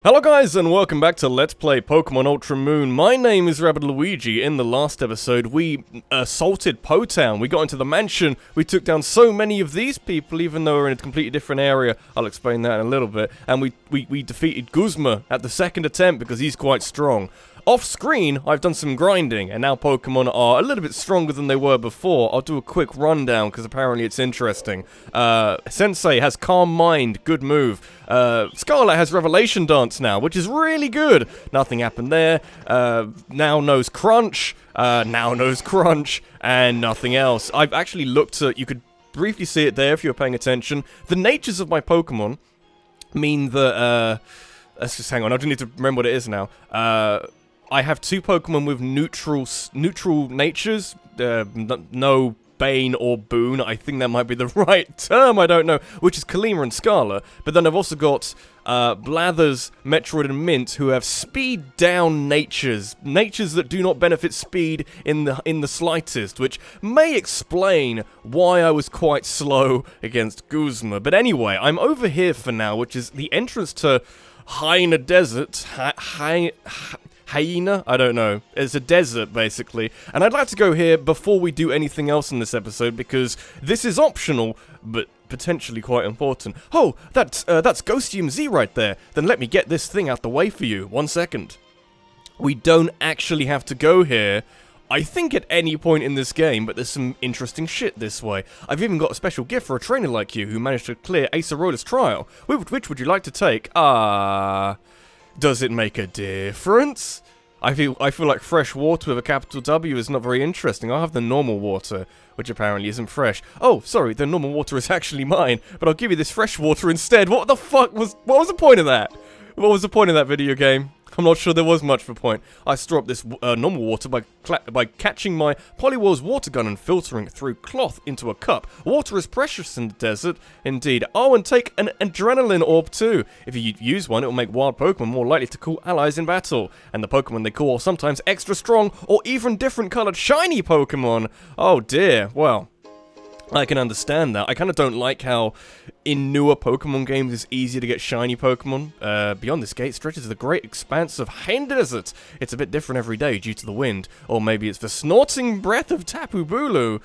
Hello guys and welcome back to Let's Play Pokemon Ultra Moon. My name is Rabbit Luigi. In the last episode we assaulted Po Town, we got into the mansion, we took down so many of these people even though we're in a completely different area. I'll explain that in a little bit. And we defeated Guzma at the second attempt because he's quite strong. Off screen, I've done some grinding, and now Pokemon are a little bit stronger than they were before. I'll do a quick rundown, because apparently it's interesting. Sensei has Calm Mind, good move. Scarlet has Revelation Dance now, which is really good. Nothing happened there. Now knows Crunch, and nothing else. I've actually looked at, you could briefly see it there if you were paying attention. The natures of my Pokemon mean that, let's just hang on, I do need to remember what it is now. I have two Pokemon with neutral natures, no Bane or Boon, I think that might be the right term, I don't know, which is Kalima and Scarlet, but then I've also got Blathers, Metroid, and Mint, who have speed down natures that do not benefit speed in the slightest, which may explain why I was quite slow against Guzma. But anyway, I'm over here for now, which is the entrance to Hyena Desert, Hyena? I don't know. It's a desert, basically. And I'd like to go here before we do anything else in this episode, because this is optional, but potentially quite important. Oh, that's Ghostium Z right there. Then let me get this thing out the way for you. 1 second. We don't actually have to go here, I think, at any point in this game, but there's some interesting shit this way. I've even got a special gift for a trainer like you who managed to clear Acerolis trial. Which would you like to take? Does it make a difference? I feel like fresh water with a capital W is not very interesting. I'll have the normal water, which apparently isn't fresh. Oh, sorry, the normal water is actually mine, but I'll give you this fresh water instead. What the fuck was the point of that? What was the point of that video game? I'm not sure there was much of a point. I store up this normal water by catching my Poliwhirl's water gun and filtering it through cloth into a cup. Water is precious in the desert, indeed. Oh, and take an adrenaline orb too. If you use one, it will make wild Pokemon more likely to call allies in battle. And the Pokemon they call are sometimes extra strong or even different colored shiny Pokemon. Oh dear, well, I can understand that. I kind of don't like how in newer Pokemon games it's easier to get shiny Pokemon. Beyond this gate stretches the great expanse of Hyena Desert. It's a bit different every day due to the wind. Or maybe it's the snorting breath of Tapu Bulu.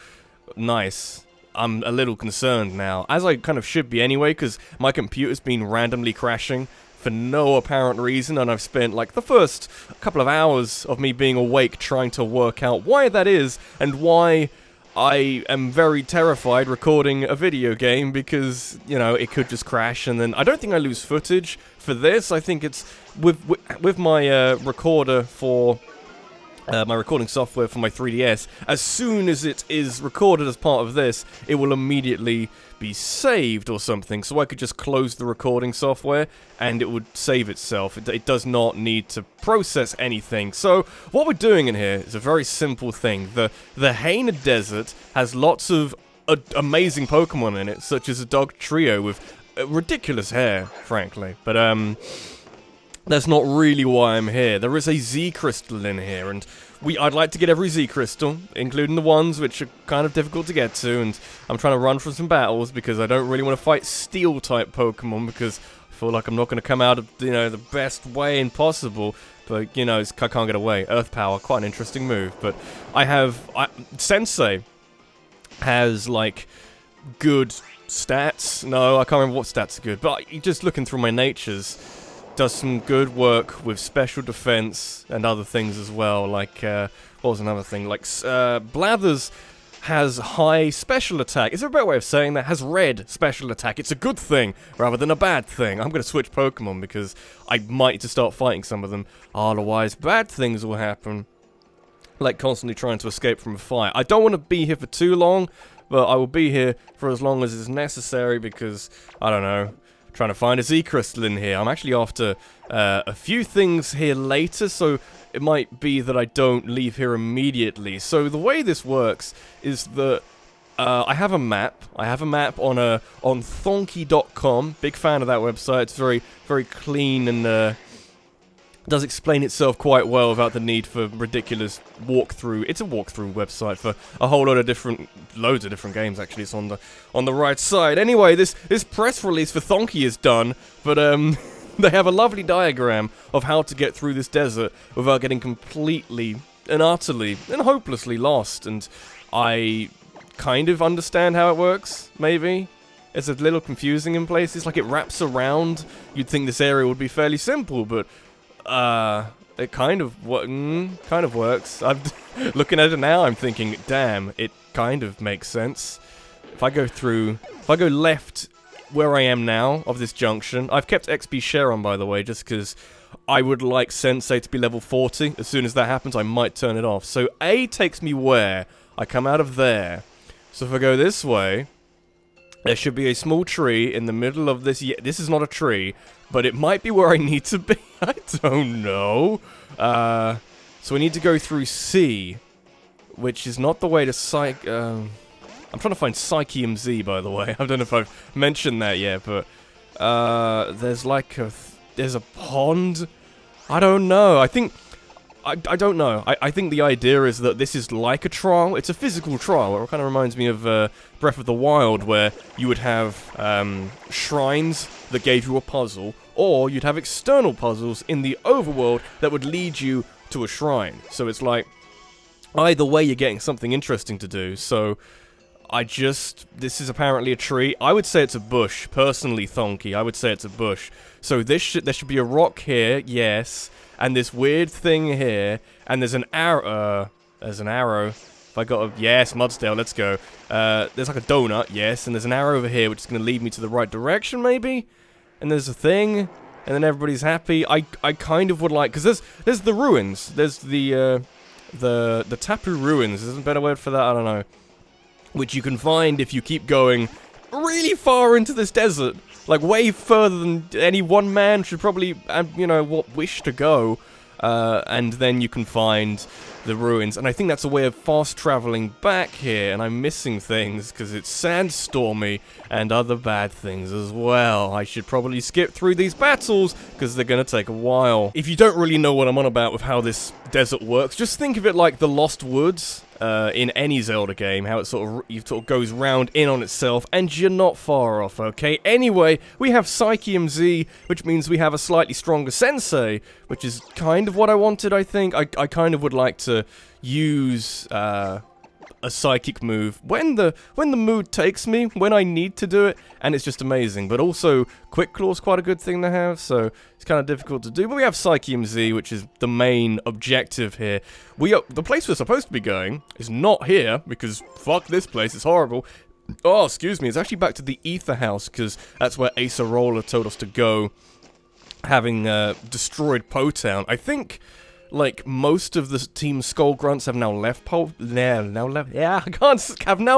Nice. I'm a little concerned now, as I kind of should be anyway, because my computer's been randomly crashing for no apparent reason, and I've spent like the first couple of hours of me being awake trying to work out why that is, and why I am very terrified recording a video game because, you know, it could just crash, and then I don't think I lose footage for this. I think it's with my recorder for my recording software for my 3DS. As soon as it is recorded as part of this, it will immediately be saved or something, so I could just close the recording software and it would save itself. It does not need to process anything. So what we're doing in here is a very simple thing. The Hyena Desert has lots of amazing Pokemon in it, such as a dog trio with ridiculous hair, frankly, but that's not really why I'm here. There is a Z Crystal in here, and I'd like to get every Z Crystal, including the ones which are kind of difficult to get to, and I'm trying to run from some battles because I don't really want to fight Steel-type Pokemon because I feel like I'm not going to come out of, you know, the best way possible, but, you know, I can't get away. Earth Power, quite an interesting move, but Sensei has, like, good stats. No, I can't remember what stats are good, but just looking through my natures, does some good work with special defense and other things as well, like, what was another thing, like, Blathers has high special attack. Is there a better way of saying that? Has red special attack. It's a good thing, rather than a bad thing. I'm going to switch Pokemon, because I might need to start fighting some of them, otherwise bad things will happen, like constantly trying to escape from a fight. I don't want to be here for too long, but I will be here for as long as is necessary, because, I don't know, trying to find a Z Crystal in here. I'm actually after a few things here later, so it might be that I don't leave here immediately. So the way this works is that I have a map. I have a map on Thonky.com. Big fan of that website. It's very, very clean and does explain itself quite well without the need for ridiculous walkthrough. It's a walkthrough website for a whole lot of loads of different games. Actually, it's on the right side. Anyway, this press release for Thonky is done, but They have a lovely diagram of how to get through this desert without getting completely and utterly and hopelessly lost, and I kind of understand how it works, maybe. It's a little confusing in places, like it wraps around. You'd think this area would be fairly simple, but it kind of works. I'm looking at it now, I'm thinking, damn, it kind of makes sense. If I go left where I am now of this junction, I've kept XP share on, by the way, just because I would like Sensei to be level 40. As soon as that happens, I might turn it off. So A takes me where? I come out of there. So if I go this way, there should be a small tree in the middle of this. Yeah, this is not a tree, but it might be where I need to be. I don't know. So we need to go through C, which is not the way to I'm trying to find Psychium Z, by the way. I don't know if I've mentioned that yet, but there's like there's a pond. I don't know. I don't know. I think the idea is that this is like a trial. It's a physical trial. It kind of reminds me of Breath of the Wild, where you would have shrines that gave you a puzzle, or you'd have external puzzles in the overworld that would lead you to a shrine. So it's like, either way you're getting something interesting to do. So this is apparently a tree. I would say it's a bush. Personally, Thonky, I would say it's a bush. So there should be a rock here, yes, and this weird thing here, and there's an arrow. If I got a, yes, Mudsdale, let's go. There's like a donut, yes, and there's an arrow over here which is going to lead me to the right direction, maybe? And there's a thing, and then everybody's happy. I kind of would like, because there's the ruins. There's the Tapu ruins. There's a better word for that, I don't know. Which you can find if you keep going really far into this desert. Like, way further than any one man should probably, wish to go. And then you can find the ruins. And I think that's a way of fast traveling back here. And I'm missing things because it's sandstormy and other bad things as well. I should probably skip through these battles because they're going to take a while. If you don't really know what I'm on about with how this desert works, just think of it like the Lost Woods. In any Zelda game, how it sort of goes round in on itself, and you're not far off, okay? Anyway, we have Psychium Z, which means we have a slightly stronger Sensei, which is kind of what I wanted, I think. I kind of would like to use a psychic move when the mood takes me, when I need to do it, and it's just amazing. But also, Quick Claw's quite a good thing to have, so it's kind of difficult to do. But we have Psychium Z, which is the main objective here. The place we're supposed to be going is not here, because fuck this place, it's horrible. Oh, excuse me, it's actually back to the Ether House, because that's where Acerola told us to go, having destroyed Po Town. I think, like, most of the Team Skull Grunts have now left have now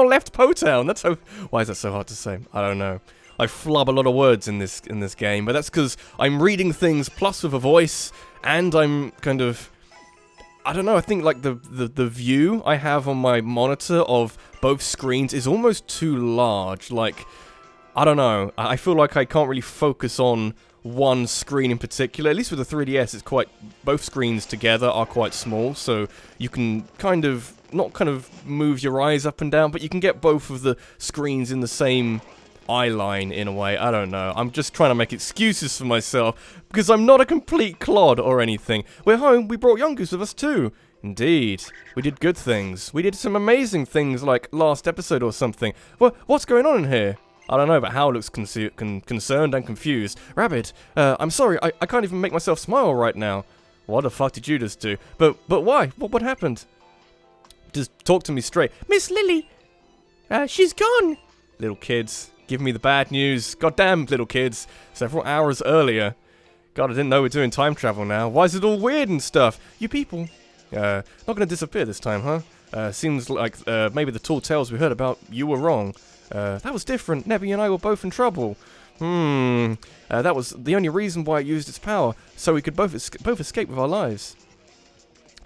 left Po Town. Why is that so hard to say? I don't know. I flub a lot of words in this game, but that's because I'm reading things plus with a voice, and I'm kind of, I don't know, I think like the view I have on my monitor of both screens is almost too large. Like, I don't know, I feel like I can't really focus on one screen in particular. At least with the 3DS, it's both screens together are quite small, so you can not move your eyes up and down, but you can get both of the screens in the same eye line in a way. I don't know. I'm just trying to make excuses for myself, because I'm not a complete clod or anything. We're home, we brought Yongus with us too. Indeed. We did good things. We did some amazing things like last episode or something. What's going on in here? I don't know, but Hal looks concerned and confused. Rabbit, I'm sorry, I can't even make myself smile right now. What the fuck did you just do? But why? What happened? Just talk to me straight. Miss Lily, she's gone. Little kids, give me the bad news. Goddamn, little kids. Several hours earlier. God, I didn't know we're doing time travel now. Why is it all weird and stuff? You people, not gonna disappear this time, huh? Seems like maybe the tall tales we heard about you were wrong. That was different. Nebby and I were both in trouble. That was the only reason why it used its power, so we could both escape with our lives.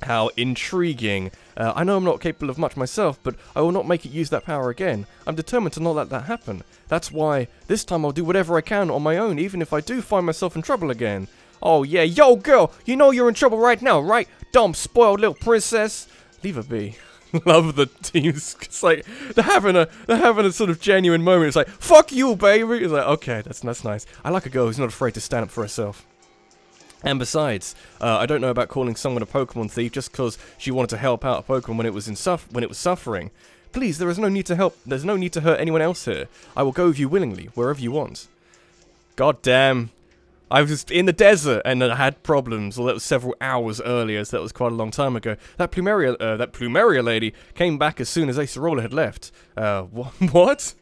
How intriguing. I know I'm not capable of much myself, but I will not make it use that power again. I'm determined to not let that happen. That's why, this time I'll do whatever I can on my own, even if I do find myself in trouble again. Oh yeah, yo girl, you know you're in trouble right now, right? Dumb, spoiled little princess. Leave her be. love the teams. It's like they're having a sort of genuine moment. It's like, fuck you, baby. It's like, okay, that's nice. I like a girl who's not afraid to stand up for herself. And besides, I don't know about calling someone a Pokemon thief just because she wanted to help out a Pokemon when it was suffering. Please, there is no need to help. There's no need to hurt anyone else here. I will go with you willingly, wherever you want. God damn. I was just in the desert and I had problems. Well, that was several hours earlier, so that was quite a long time ago. That Plumeria lady came back as soon as Acerola had left. What?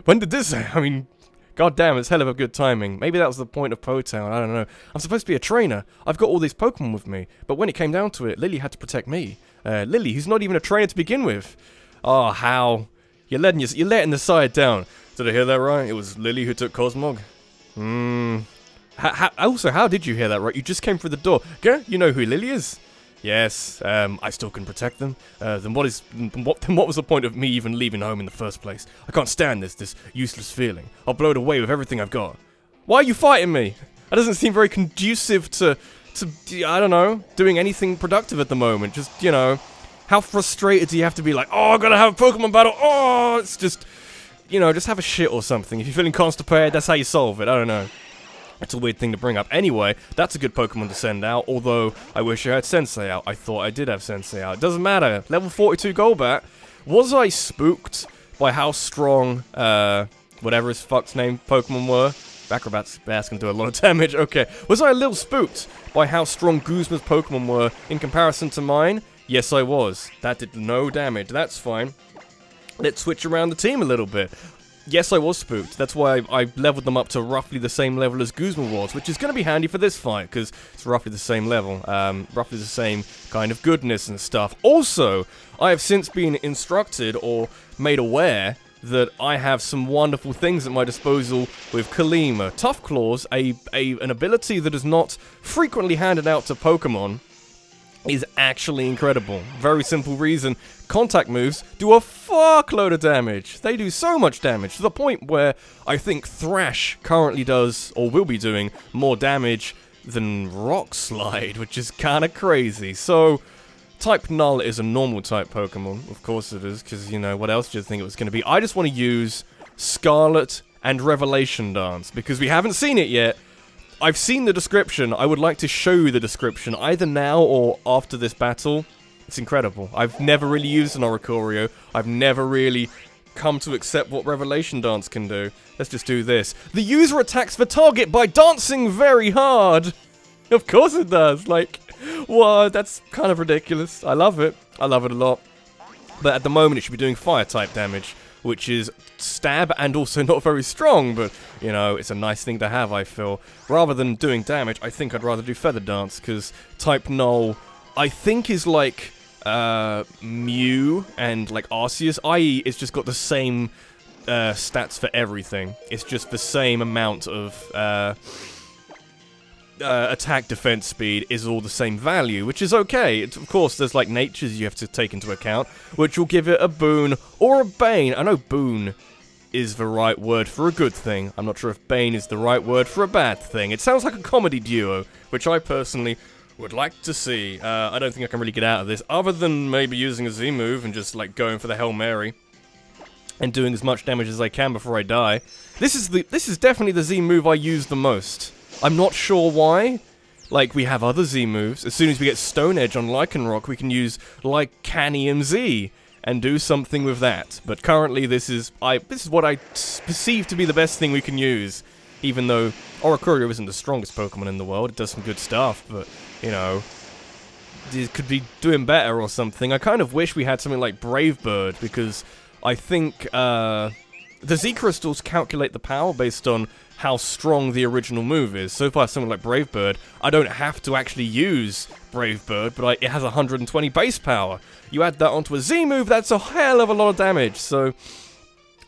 When did this happen? I mean, god damn, it's hell of a good timing. Maybe that was the point of Potown, I don't know. I'm supposed to be a trainer. I've got all these Pokemon with me. But when it came down to it, Lily had to protect me. Lily, who's not even a trainer to begin with. Oh, how? You're letting the side down. Did I hear that right? It was Lily who took Cosmog? How did you hear that right? You just came through the door. Girl, you know who Lily is? Yes, I still can protect them. Then what was the point of me even leaving home in the first place? I can't stand this useless feeling. I'll blow it away with everything I've got. Why are you fighting me? That doesn't seem very conducive to I don't know, doing anything productive at the moment. Just, you know, how frustrated do you have to be like, oh, I gotta have a Pokemon battle, oh, it's just, you know, just have a shit or something. If you're feeling constipated, that's how you solve it, I don't know. It's a weird thing to bring up. Anyway, that's a good Pokemon to send out, although I wish I had Sensei out. I thought I did have Sensei out. It doesn't matter. Level 42 Golbat. Was I spooked by how strong, whatever his fuck's name Pokemon were? Acrobat's bass can do a lot of damage. Okay. Was I a little spooked by how strong Guzma's Pokemon were in comparison to mine? Yes, I was. That did no damage. That's fine. Let's switch around the team a little bit. Yes, I was spooked. That's why I leveled them up to roughly the same level as Guzma was, which is going to be handy for this fight, because it's roughly the same level. Roughly the same kind of goodness and stuff. Also, I have since been instructed or made aware that I have some wonderful things at my disposal with Kalima. Tough Claws, an ability that is not frequently handed out to Pokemon, is actually incredible. Very simple reason. Contact moves do a fuckload of damage. They do so much damage, to the point where I think Thrash currently does, or will be doing, more damage than Rock Slide, which is kinda crazy. So, Type Null is a normal type Pokemon. Of course it is, because, you know, what else do you think it was going to be? I just want to use Scarlet and Revelation Dance, because we haven't seen it yet. I've seen the description. I would like to show you the description, either now or after this battle. It's incredible. I've never really used an Oricorio. I've never really come to accept what Revelation Dance can do. Let's just do this. The user attacks the target by dancing very hard. Of course it does. Like, what? That's kind of ridiculous. I love it. I love it a lot. But at the moment, it should be doing fire-type damage, which is stab and also not very strong, but, you know, it's a nice thing to have, I feel. Rather than doing damage, I think I'd rather do Feather Dance, because Type Null, I think, is like Mew and like Arceus, i.e. it's just got the same stats for everything. It's just the same amount of attack, defense, speed is all the same value, which is okay. Of course, there's like natures you have to take into account, which will give it a boon or a bane. I know boon is the right word for a good thing. I'm not sure if bane is the right word for a bad thing. It sounds like a comedy duo, which I personally would like to see. I don't think I can really get out of this, other than maybe using a Z move and just like going for the Hail Mary and doing as much damage as I can before I die. This is definitely the Z move I use the most. I'm not sure why. Like, we have other Z moves. As soon as we get Stone Edge on Lycanroc, we can use Lycanium Z and do something with that. But currently, this is what I perceive to be the best thing we can use. Even though Oricorio isn't the strongest Pokemon in the world, it does some good stuff, but, you know, it could be doing better or something. I kind of wish we had something like Brave Bird, because I think the Z Crystals calculate the power based on how strong the original move is. So if I have something like Brave Bird, I don't have to actually use Brave Bird, but it has 120 base power. You add that onto a Z move, that's a hell of a lot of damage, so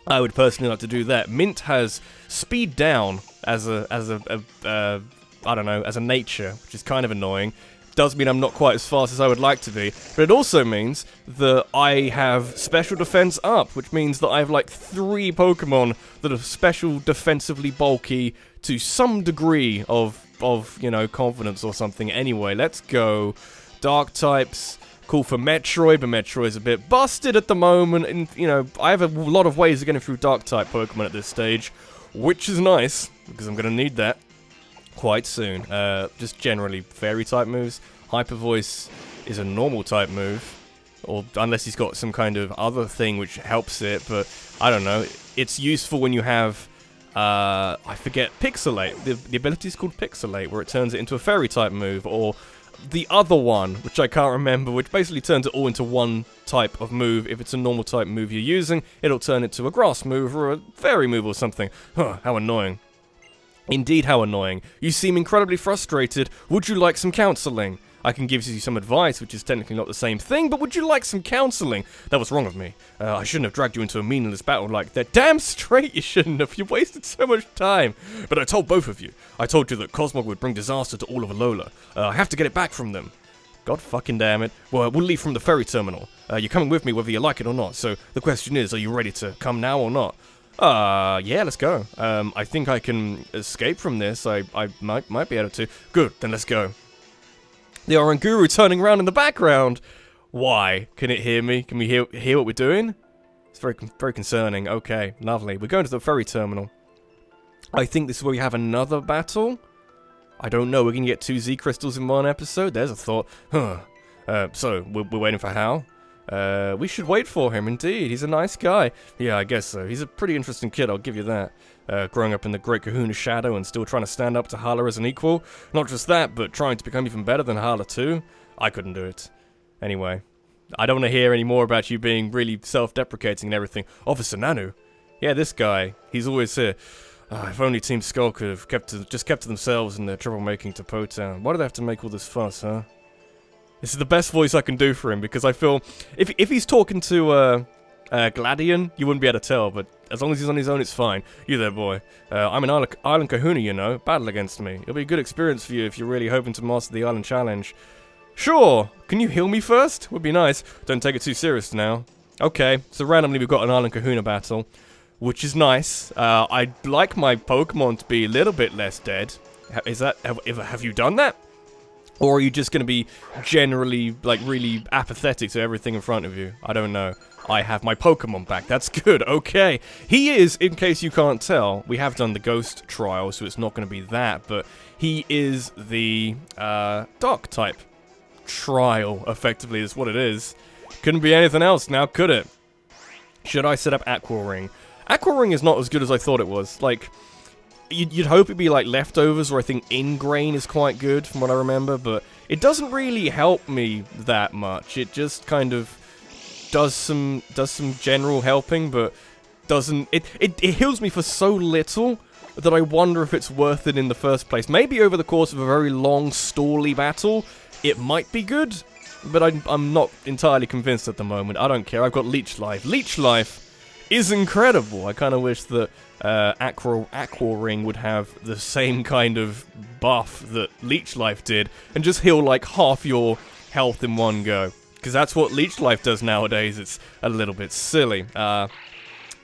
I would personally like to do that. Mint has speed down as a I don't know, as a nature, which is kind of annoying. Does mean I'm not quite as fast as I would like to be, but it also means that I have special defense up, which means that I have like 3 Pokemon that are special defensively bulky to some degree of you know, confidence or something. Anyway, let's go. Dark types, Cool for Metroid, but Metroid's a bit busted at the moment. And, you know, I have a lot of ways of getting through Dark-type Pokemon at this stage, which is nice, because I'm going to need that quite soon. Just generally Fairy-type moves. Hyper Voice is a normal-type move. Or unless he's got some kind of other thing which helps it, but I don't know. It's useful when you have, I forget, Pixelate. The ability is called Pixelate, where it turns it into a Fairy-type move, or the other one, which I can't remember, which basically turns it all into one type of move. If it's a normal-type move you're using, it'll turn it to a Grass move or a Fairy move or something. Huh, how annoying. Indeed, how annoying. You seem incredibly frustrated. Would you like some counseling? I can give you some advice, which is technically not the same thing, but would you like some counseling? That was wrong of me. I shouldn't have dragged you into a meaningless battle like that. Damn straight you shouldn't have. You wasted so much time. But I told both of you. I told you that Cosmog would bring disaster to all of Ula'ula. I have to get it back from them. God fucking damn it. Well, we'll leave from the ferry terminal. You're coming with me whether you like it or not. So the question is, are you ready to come now or not? Yeah, let's go. I think I can escape from this. I might be able to. Good, then let's go. The Oranguru turning around in the background. Why? Can it hear me? Can we hear what we're doing? It's very concerning. Okay, lovely. We're going to the ferry terminal. I think this is where we have another battle. I don't know. We're going to get 2 Z crystals in one episode. There's a thought. Huh. So, we're waiting for Hal? We should wait for him, indeed. He's a nice guy. Yeah, I guess so. He's a pretty interesting kid, I'll give you that. Growing up in the Great Kahuna shadow and still trying to stand up to Hala as an equal. Not just that, but trying to become even better than Hala too. I couldn't do it. Anyway, I don't want to hear any more about you being really self-deprecating and everything. Officer Nanu. Yeah, this guy. He's always here. If only Team Skull could have kept to themselves and their troublemaking to Po-Town. Why do they have to make all this fuss, huh? This is the best voice I can do for him, because I feel... If he's talking to, Gladion, you wouldn't be able to tell, but as long as he's on his own, it's fine. You there, boy. I'm an Island Kahuna, you know. Battle against me. It'll be a good experience for you if you're really hoping to master the Island Challenge. Sure! Can you heal me first? Would be nice. Don't take it too serious now. Okay, so randomly we've got an Island Kahuna battle, which is nice. I'd like my Pokemon to be a little bit less dead. Have you done that? Or are you just going to be generally, like, really apathetic to everything in front of you? I don't know. I have my Pokemon back. That's good. Okay. He is, in case you can't tell, we have done the Ghost trial, so it's not going to be that, but he is the Dark-type trial, effectively, is what it is. Couldn't be anything else now, could it? Should I set up Aqua Ring? Aqua Ring is not as good as I thought it was. Like... You'd hope it'd be like Leftovers, or I think Ingrain is quite good from what I remember, but it doesn't really help me that much. It just kind of does some general helping, but doesn't... It heals me for so little that I wonder if it's worth it in the first place. Maybe over the course of a very long, stally battle, it might be good, but I'm not entirely convinced at the moment. I don't care. I've got Leech Life. Leech Life is incredible. I kind of wish that Aqua Ring would have the same kind of buff that Leech Life did, and just heal like half your health in one go. Because that's what Leech Life does nowadays. It's a little bit silly.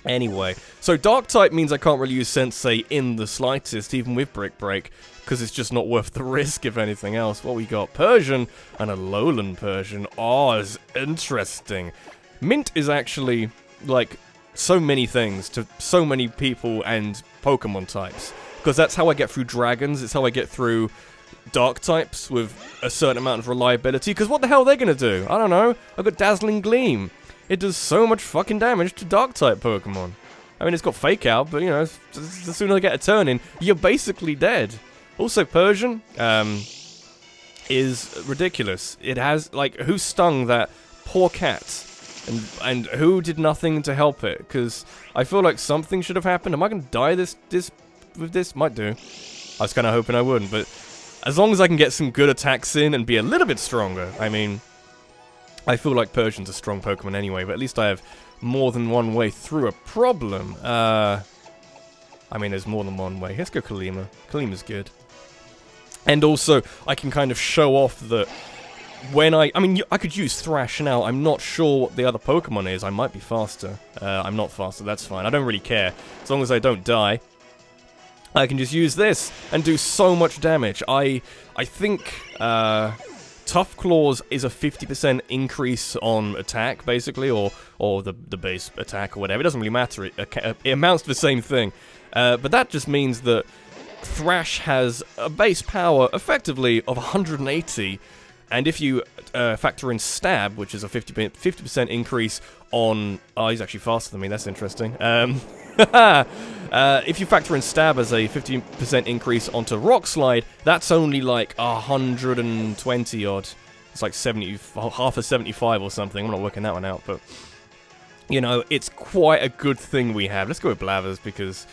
Anyway, so Dark-type means I can't really use Sensei in the slightest, even with Brick Break, because it's just not worth the risk, if anything else. Well, we got Persian, and a Lowland Persian. Oh, it's interesting. Mint is actually, like... so many things to so many people and Pokemon types. Because that's how I get through dragons, it's how I get through dark types with a certain amount of reliability. Because what the hell are they going to do? I don't know. I've got Dazzling Gleam. It does so much fucking damage to dark type Pokemon. I mean, it's got Fake Out, but you know, the sooner I get a turn in, you're basically dead. Also, Persian is ridiculous. It has, like, who stung that poor cat? And who did nothing to help it? Because I feel like something should have happened. Am I going to die with this? Might do. I was kind of hoping I wouldn't, but as long as I can get some good attacks in and be a little bit stronger. I mean, I feel like Persian's a strong Pokemon anyway, but at least I have more than one way through a problem. I mean, there's more than one way. Let's go Kalima. Kalima's good. And also, I can kind of show off that... when I mean, I could use Thrash now. I'm not sure what the other Pokemon is. I might be faster. I'm not faster. That's fine. I don't really care. As long as I don't die, I can just use this and do so much damage. I think Tough Claws is a 50% increase on attack, basically, or the base attack or whatever. It doesn't really matter. It amounts to the same thing. But that just means that Thrash has a base power, effectively, of 180. And if you factor in Stab, which is a 50% increase on... Oh, he's actually faster than me. That's interesting. If you factor in Stab as a 50% increase onto Rock Slide, that's only like 120 odd. It's like 70, half of 75 or something. I'm not working that one out, but you know, it's quite a good thing we have. Let's go with Blathers because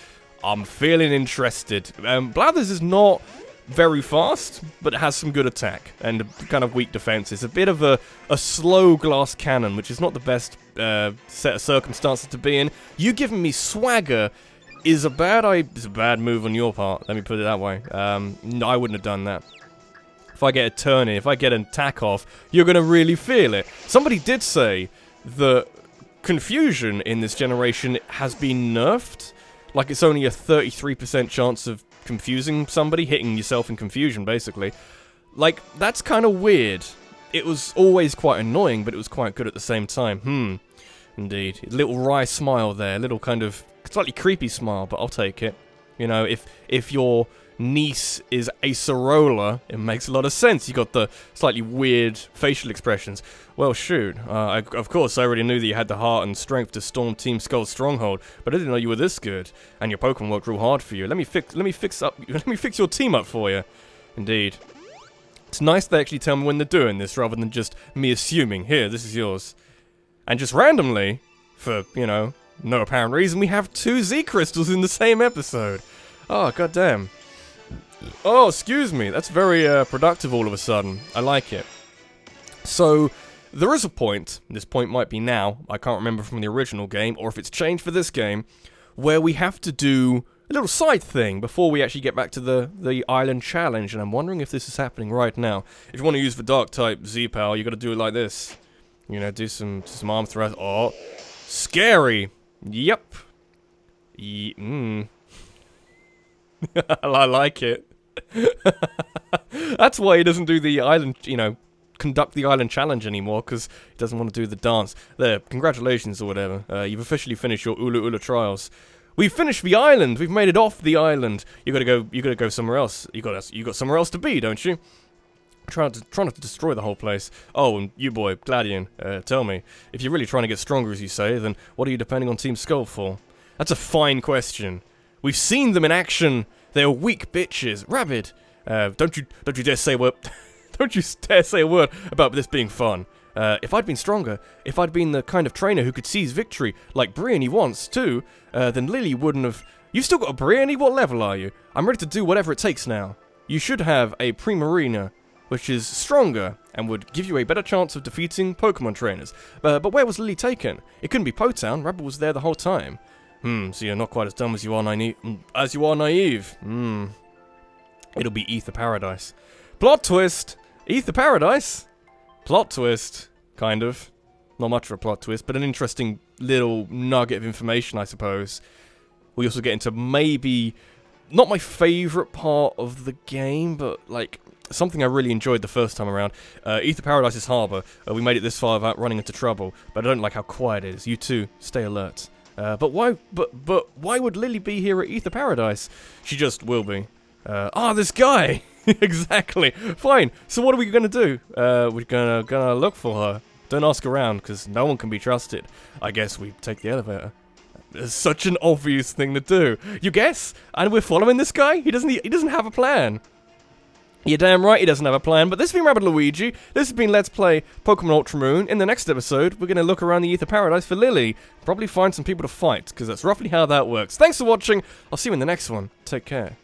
I'm feeling interested. Blathers is not very fast, but it has some good attack and kind of weak defense. It's a bit of a slow glass cannon, which is not the best set of circumstances to be in. You giving me swagger is a bad move on your part. Let me put it that way. No, I wouldn't have done that. If I get a turn in, if I get an attack off, you're gonna really feel it. Somebody did say that confusion in this generation has been nerfed. Like it's only a 33% chance of confusing somebody, hitting yourself in confusion, basically. Like, that's kind of weird. It was always quite annoying, but it was quite good at the same time. Indeed. A little wry smile there, a little kind of slightly creepy smile, but I'll take it. You know, if your niece is Acerola, it makes a lot of sense. You got the slightly weird facial expressions. Well, shoot. Of course, I already knew that you had the heart and strength to storm Team Skull's stronghold, but I didn't know you were this good. And your Pokemon worked real hard for you. Let me fix your team up for you. Indeed. It's nice they actually tell me when they're doing this, rather than just me assuming, here, this is yours. And just randomly, for, you know, no apparent reason, we have 2 Z crystals in the same episode. Oh, goddamn. Oh, excuse me. That's very productive all of a sudden. I like it. So, there is a point, this point might be now, I can't remember from the original game, or if it's changed for this game, where we have to do a little side thing before we actually get back to the island challenge, and I'm wondering if this is happening right now. If you want to use the Dark-type Z-Power, you gotta do it like this. You know, do some arm thrusts. Oh, scary! Yep. I like it. That's why he doesn't do the island, you know, conduct the island challenge anymore, because he doesn't want to do the dance. There, congratulations or whatever. You've officially finished your Ula'ula trials. We've finished the island. We've made it off the island. You gotta go somewhere else. You got somewhere else to be, don't you? Try not to destroy the whole place. Oh, and you boy, Gladian, tell me, if you're really trying to get stronger, as you say, then what are you depending on Team Skull for? That's a fine question. We've seen them in action. They're weak bitches. Rabid, don't you dare say a word. Don't you dare say a word about this being fun. If I'd been stronger, if I'd been the kind of trainer who could seize victory, like Briony wants too, then Lily wouldn't have... You've still got a Briony? What level are you? I'm ready to do whatever it takes now. You should have a Primarina, which is stronger, and would give you a better chance of defeating Pokemon trainers. But where was Lily taken? It couldn't be Potown. Rabbit was there the whole time. So you're not quite as dumb as you are naive. It'll be Ether Paradise. Plot twist! Ether Paradise? Plot twist. Kind of. Not much of a plot twist, but an interesting little nugget of information, I suppose. We also get into maybe not my favourite part of the game, but like something I really enjoyed the first time around. Ether Paradise's harbour. We made it this far without running into trouble, but I don't like how quiet it is. You too, stay alert. But why would Lily be here at Ether Paradise? She just will be. This guy! Exactly. Fine. So what are we gonna do? We're gonna look for her. Don't ask around, because no one can be trusted. I guess we take the elevator. It's such an obvious thing to do. You guess? And we're following this guy? He doesn't have a plan. You're damn right he doesn't have a plan, but this has been Rabbit Luigi. This has been Let's Play Pokemon Ultra Moon. In the next episode, we're going to look around the Ether Paradise for Lily. Probably find some people to fight, because that's roughly how that works. Thanks for watching. I'll see you in the next one. Take care.